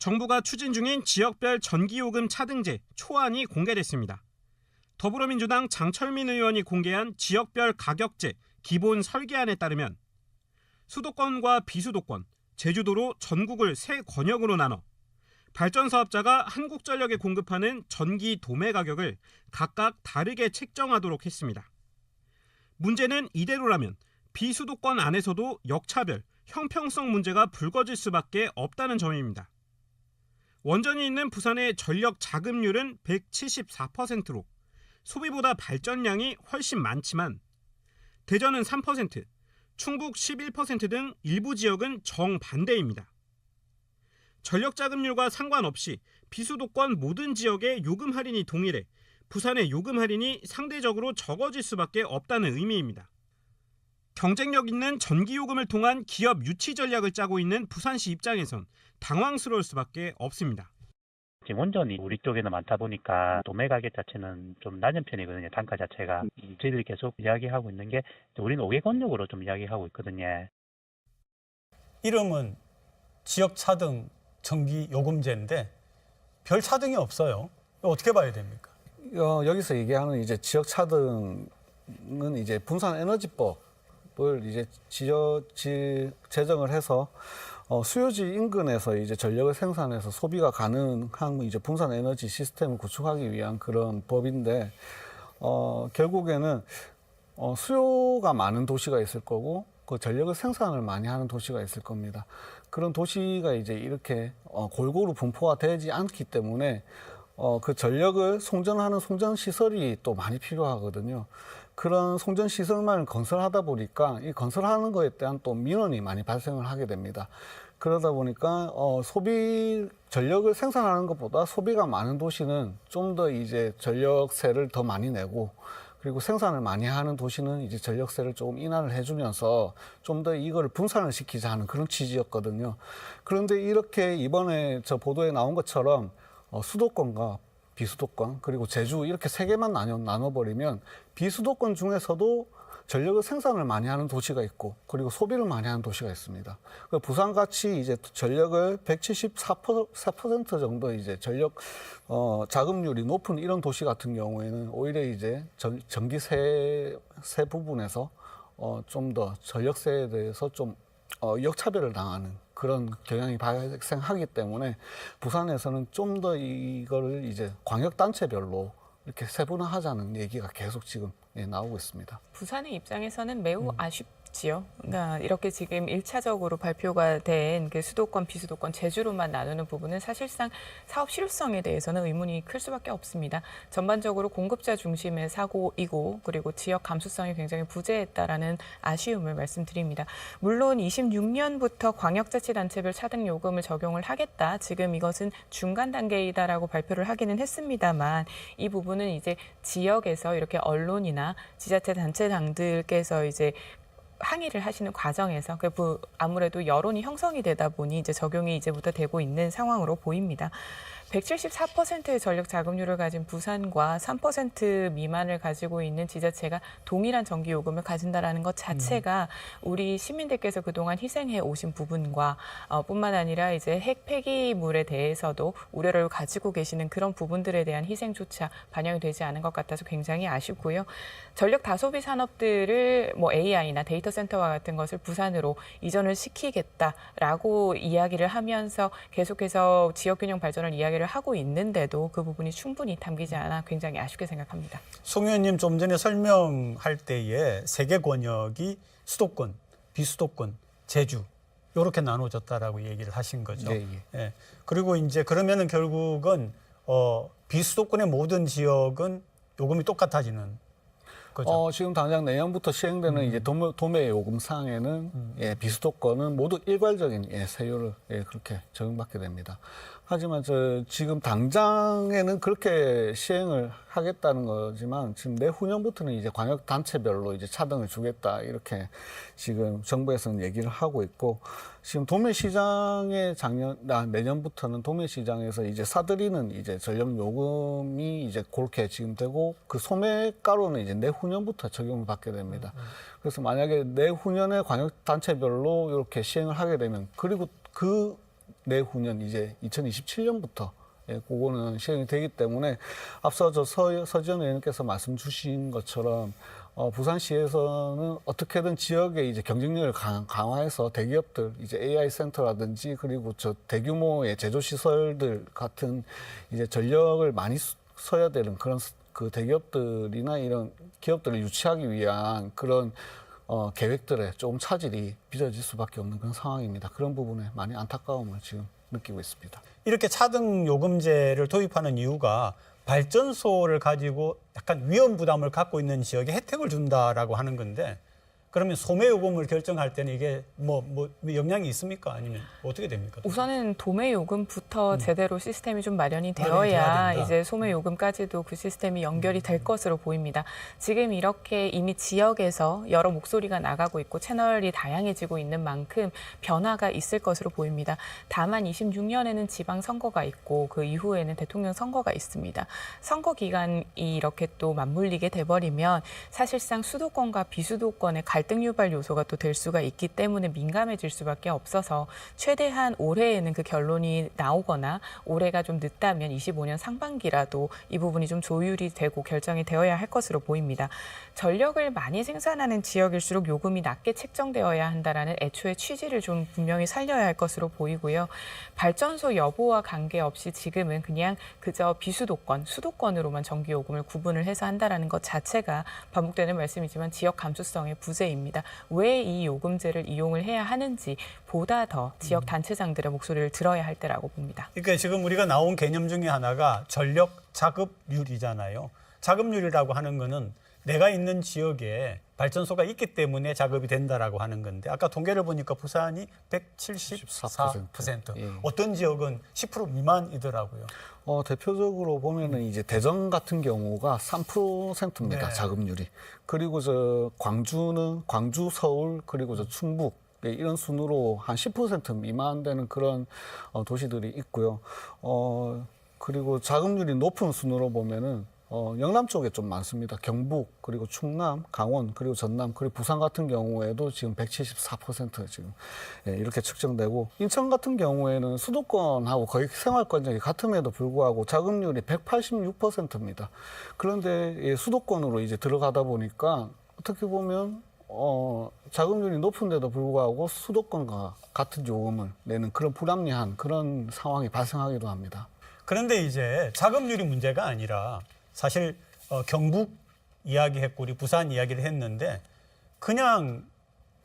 정부가 추진 중인 지역별 전기요금 차등제 초안이 공개됐습니다. 더불어민주당 장철민 의원이 공개한 지역별 가격제 기본 설계안에 따르면 수도권과 비수도권, 제주도로 전국을 세 권역으로 나눠 발전사업자가 한국전력에 공급하는 전기 도매 가격을 각각 다르게 책정하도록 했습니다. 문제는 이대로라면 비수도권 안에서도 역차별, 형평성 문제가 불거질 수밖에 없다는 점입니다. 원전이 있는 부산의 전력 자급률은 174%로 소비보다 발전량이 훨씬 많지만 대전은 3%, 충북 11% 등 일부 지역은 정반대입니다. 전력 자급률과 상관없이 비수도권 모든 지역의 요금 할인이 동일해 부산의 요금 할인이 상대적으로 적어질 수밖에 없다는 의미입니다. 경쟁력 있는 전기요금을 통한 기업 유치 전략을 짜고 있는 부산시 입장에선 당황스러울 수밖에 없습니다. 지금 원전이 우리 쪽에는 많다 보니까 도매 가격 자체는 좀 낮은 편이거든요. 단가 자체가. 저희들이 계속 이야기하고 있는 게 우리는 5개권역으로 좀 이야기하고 있거든요. 이름은 지역 차등 전기 요금제인데 별 차등이 없어요. 어떻게 봐야 됩니까? 여기서 얘기하는 이제 지역 차등은 이제 분산에너지법을 이제 제정을 해서 수요지 인근에서 이제 전력을 생산해서 소비가 가능한 이제 분산 에너지 시스템을 구축하기 위한 그런 법인데 결국에는 수요가 많은 도시가 있을 거고 그 전력을 생산을 많이 하는 도시가 있을 겁니다. 그런 도시가 이제 이렇게 골고루 분포가 되지 않기 때문에 그 전력을 송전하는 송전 시설이 또 많이 필요하거든요. 그런 송전 시설만 건설하다 보니까 이 건설하는 거에 대한 또 민원이 많이 발생을 하게 됩니다. 그러다 보니까 전력을 생산하는 것보다 소비가 많은 도시는 좀 더 이제 전력세를 더 많이 내고 그리고 생산을 많이 하는 도시는 이제 전력세를 조금 인하를 해주면서 좀 더 이걸 분산을 시키자 하는 그런 취지였거든요. 그런데 이렇게 이번에 저 보도에 나온 것처럼 수도권과 비수도권 그리고 제주 이렇게 세 개만 나눠버리면 비수도권 중에서도 전력을 생산을 많이 하는 도시가 있고 그리고 소비를 많이 하는 도시가 있습니다. 부산같이 이제 전력을 174% 정도 이제 전력 자급률이 높은 이런 도시 같은 경우에는 오히려 이제 전기세 부분에서 좀 더 전력세에 대해서 좀 역차별을 당하는 그런 경향이 발생하기 때문에 부산에서는 좀 더 이거를 이제 광역단체별로 이렇게 세분화하자는 얘기가 계속 지금 나오고 있습니다. 부산의 입장에서는 매우 아쉽지요. 그러니까 이렇게 지금 1차적으로 발표가 된 그 수도권, 비수도권, 제주로만 나누는 부분은 사실상 사업 실효성에 대해서는 의문이 클 수밖에 없습니다. 전반적으로 공급자 중심의 사고이고 그리고 지역 감수성이 굉장히 부재했다라는 아쉬움을 말씀드립니다. 물론 26년부터 광역자치단체별 차등 요금을 적용을 하겠다. 지금 이것은 중간 단계이다라고 발표를 하기는 했습니다만 이 부분은 이제 지역에서 이렇게 언론이나 지자체 단체장들께서 이제 항의를 하시는 과정에서 아무래도 여론이 형성이 되다 보니 이제 적용이 이제부터 되고 있는 상황으로 보입니다. 174%의 전력 자급률을 가진 부산과 3% 미만을 가지고 있는 지자체가 동일한 전기 요금을 가진다라는 것 자체가 우리 시민들께서 그동안 희생해 오신 부분과 뿐만 아니라 이제 핵 폐기물에 대해서도 우려를 가지고 계시는 그런 부분들에 대한 희생조차 반영이 되지 않은 것 같아서 굉장히 아쉽고요. 전력 다소비 산업들을 AI나 데이터 센터와 같은 것을 부산으로 이전을 시키겠다라고 이야기를 하면서 계속해서 지역균형 발전을 이야기를 하고 있는데도 그 부분이 충분히 담기지 않아 굉장히 아쉽게 생각합니다. 송 의원님 좀 전에 설명할 때에 세 개 권역이 수도권, 비수도권, 제주 이렇게 나눠졌다라고 얘기를 하신 거죠. 네, 예. 예. 그리고 이제 그러면은 결국은 비수도권의 모든 지역은 요금이 똑같아지는 거죠. 지금 당장 내년부터 시행되는 이제 도매 요금 사항에는 비수도권은 모두 일괄적인 세율을 그렇게 적용받게 됩니다. 하지만 지금 당장에는 그렇게 시행을 하겠다는 거지만 지금 내후년부터는 이제 광역 단체별로 이제 차등을 주겠다 이렇게 지금 정부에서는 얘기를 하고 있고 지금 도매 시장에 내년부터는 도매 시장에서 이제 사들이는 이제 전력 요금이 이제 그렇게 지금 되고 그 소매가로는 이제 내후년부터 적용을 받게 됩니다. 그래서 만약에 내후년에 광역 단체별로 이렇게 시행을 하게 되면 그리고 그 내후년 이제 2027년부터 그거는 시행이 되기 때문에 앞서 서지현 의원님께서 말씀 주신 것처럼 부산시에서는 어떻게든 지역의 이제 경쟁력을 강화해서 대기업들 이제 AI 센터라든지 그리고 저 대규모의 제조 시설들 같은 이제 전력을 많이 써야 되는 그런 그 대기업들이나 이런 기업들을 유치하기 위한 그런 계획들에 조금 차질이 빚어질 수밖에 없는 그런 상황입니다. 그런 부분에 많이 안타까움을 지금 느끼고 있습니다. 이렇게 차등 요금제를 도입하는 이유가 발전소를 가지고 약간 위험 부담을 갖고 있는 지역에 혜택을 준다라고 하는 건데, 그러면 소매 요금을 결정할 때는 이게 뭐 영향이 있습니까? 아니면 어떻게 됩니까? 우선은 도매 요금부터 제대로 시스템이 좀 마련이 돼야 되어야 된다. 이제 소매 요금까지도 그 시스템이 연결이 될 것으로 보입니다. 지금 이렇게 이미 지역에서 여러 목소리가 나가고 있고 채널이 다양해지고 있는 만큼 변화가 있을 것으로 보입니다. 다만 26년에는 지방 선거가 있고 그 이후에는 대통령 선거가 있습니다. 선거 기간이 이렇게 또 맞물리게 돼버리면 사실상 수도권과 비수도권의 갈등 유발 요소가 또 될 수가 있기 때문에 민감해질 수밖에 없어서 최대한 올해에는 그 결론이 나오거나 올해가 좀 늦다면 25년 상반기라도 이 부분이 좀 조율이 되고 결정이 되어야 할 것으로 보입니다. 전력을 많이 생산하는 지역일수록 요금이 낮게 책정되어야 한다라는 애초의 취지를 좀 분명히 살려야 할 것으로 보이고요. 발전소 여부와 관계없이 지금은 그냥 그저 비수도권, 수도권으로만 전기요금을 구분을 해서 한다라는 것 자체가 반복되는 말씀이지만 지역 감수성의 부재입니다. 왜 이 요금제를 이용을 해야 하는지 보다 더 지역 단체장들의 목소리를 들어야 할 때라고 봅니다. 그러니까 지금 우리가 나온 개념 중에 하나가 전력 자급률이잖아요. 자급률이라고 하는 거는 내가 있는 지역에 발전소가 있기 때문에 작업이 된다라고 하는 건데, 아까 통계를 보니까 부산이 174%. 예. 어떤 지역은 10% 미만이더라고요. 대표적으로 보면은 이제 대전 같은 경우가 3%입니다. 네. 자급률이. 그리고 저 광주, 서울, 그리고 저 충북 이런 순으로 한 10% 미만 되는 그런 도시들이 있고요. 그리고 자급률이 높은 순으로 보면은 영남 쪽에 좀 많습니다. 경북, 그리고 충남, 강원, 그리고 전남, 그리고 부산 같은 경우에도 지금 174% 지금 이렇게 측정되고, 인천 같은 경우에는 수도권하고 거의 생활권역이 같음에도 불구하고 자급률이 186%입니다. 그런데 수도권으로 이제 들어가다 보니까 어떻게 보면 자급률이 높은데도 불구하고 수도권과 같은 요금을 내는 그런 불합리한 그런 상황이 발생하기도 합니다. 그런데 이제 자급률이 문제가 아니라 사실 경북 이야기했고 우리 부산 이야기를 했는데, 그냥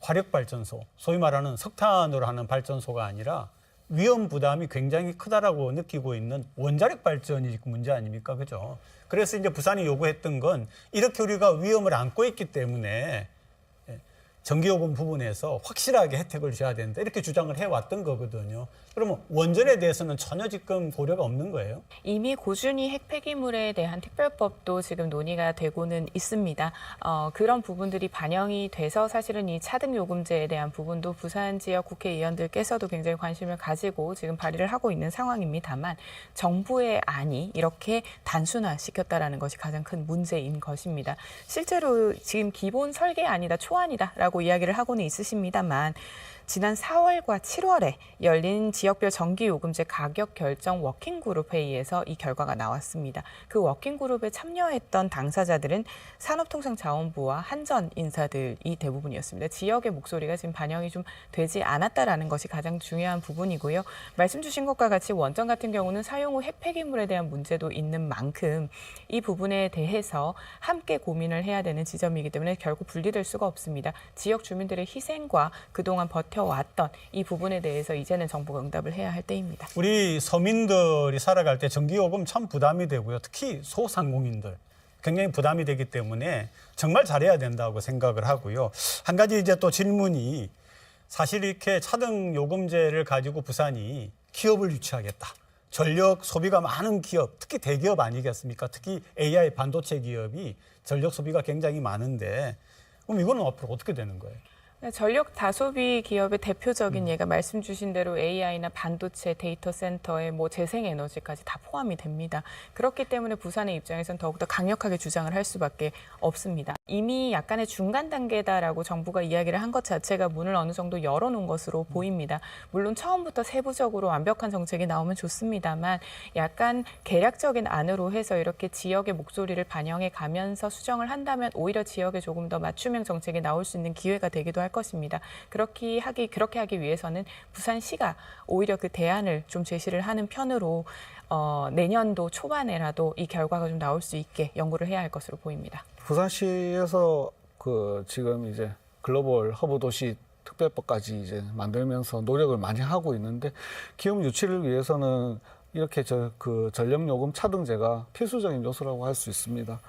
화력발전소, 소위 말하는 석탄으로 하는 발전소가 아니라 위험 부담이 굉장히 크다라고 느끼고 있는 원자력 발전이 문제 아닙니까? 그죠? 그래서 이제 부산이 요구했던 건 이렇게 우리가 위험을 안고 있기 때문에 전기요금 부분에서 확실하게 혜택을 줘야 된다, 이렇게 주장을 해왔던 거거든요. 그러면 원전에 대해서는 전혀 지금 고려가 없는 거예요? 이미 고준위 핵폐기물에 대한 특별법도 지금 논의가 되고는 있습니다. 그런 부분들이 반영이 돼서 사실은 이 차등요금제에 대한 부분도 부산 지역 국회의원들께서도 굉장히 관심을 가지고 지금 발의를 하고 있는 상황입니다만, 정부의 안이 이렇게 단순화시켰다라는 것이 가장 큰 문제인 것입니다. 실제로 지금 기본 설계안이다, 초안이다라고 이야기를 하고는 있으십니다만, 지난 4월과 7월에 열린 지역별 전기요금제 가격 결정 워킹그룹 회의에서 이 결과가 나왔습니다. 그 워킹그룹에 참여했던 당사자들은 산업통상자원부와 한전 인사들이 대부분이었습니다. 지역의 목소리가 지금 반영이 좀 되지 않았다라는 것이 가장 중요한 부분이고요. 말씀 주신 것과 같이 원전 같은 경우는 사용 후 핵폐기물에 대한 문제도 있는 만큼 이 부분에 대해서 함께 고민을 해야 되는 지점이기 때문에 결국 분리될 수가 없습니다. 지역 주민들의 희생과 그동안 버텨왔던 이 부분에 대해서 이제는 정부가 응답을 해야 할 때입니다. 우리 서민들이 살아갈 때 전기요금 참 부담이 되고요. 특히 소상공인들 굉장히 부담이 되기 때문에 정말 잘해야 된다고 생각을 하고요. 한 가지 이제 또 질문이, 사실 이렇게 차등요금제를 가지고 부산이 기업을 유치하겠다, 전력 소비가 많은 기업, 특히 대기업 아니겠습니까? 특히 AI 반도체 기업이 전력 소비가 굉장히 많은데, 그럼 이거는 앞으로 어떻게 되는 거예요? 전력 다소비 기업의 대표적인 예가 말씀 주신 대로 AI나 반도체, 데이터 센터의 뭐 재생에너지까지 다 포함이 됩니다. 그렇기 때문에 부산의 입장에서는 더욱더 강력하게 주장을 할 수밖에 없습니다. 이미 약간의 중간 단계다라고 정부가 이야기를 한 것 자체가 문을 어느 정도 열어놓은 것으로 보입니다. 물론 처음부터 세부적으로 완벽한 정책이 나오면 좋습니다만 약간 계략적인 안으로 해서 이렇게 지역의 목소리를 반영해 가면서 수정을 한다면 오히려 지역에 조금 더 맞춤형 정책이 나올 수 있는 기회가 되기도 할 것입니다. 그렇게 하기 위해서는 부산시가 오히려 그 대안을 좀 제시를 하는 편으로 내년도 초반에라도 이 결과가 좀 나올 수 있게 연구를 해야 할 것으로 보입니다. 부산시에서 그 지금 이제 글로벌 허브 도시 특별법까지 이제 만들면서 노력을 많이 하고 있는데 기업 유치를 위해서는 이렇게 그 전력 요금 차등제가 필수적인 요소라고 할 수 있습니다.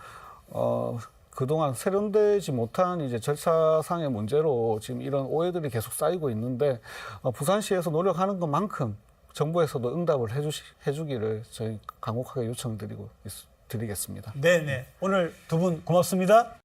그동안 세련되지 못한 이제 절차상의 문제로 지금 이런 오해들이 계속 쌓이고 있는데 부산시에서 노력하는 것만큼 정부에서도 응답을 해주기를 저희 간곡하게 요청드리겠습니다. 네네. 오늘 두 분 고맙습니다.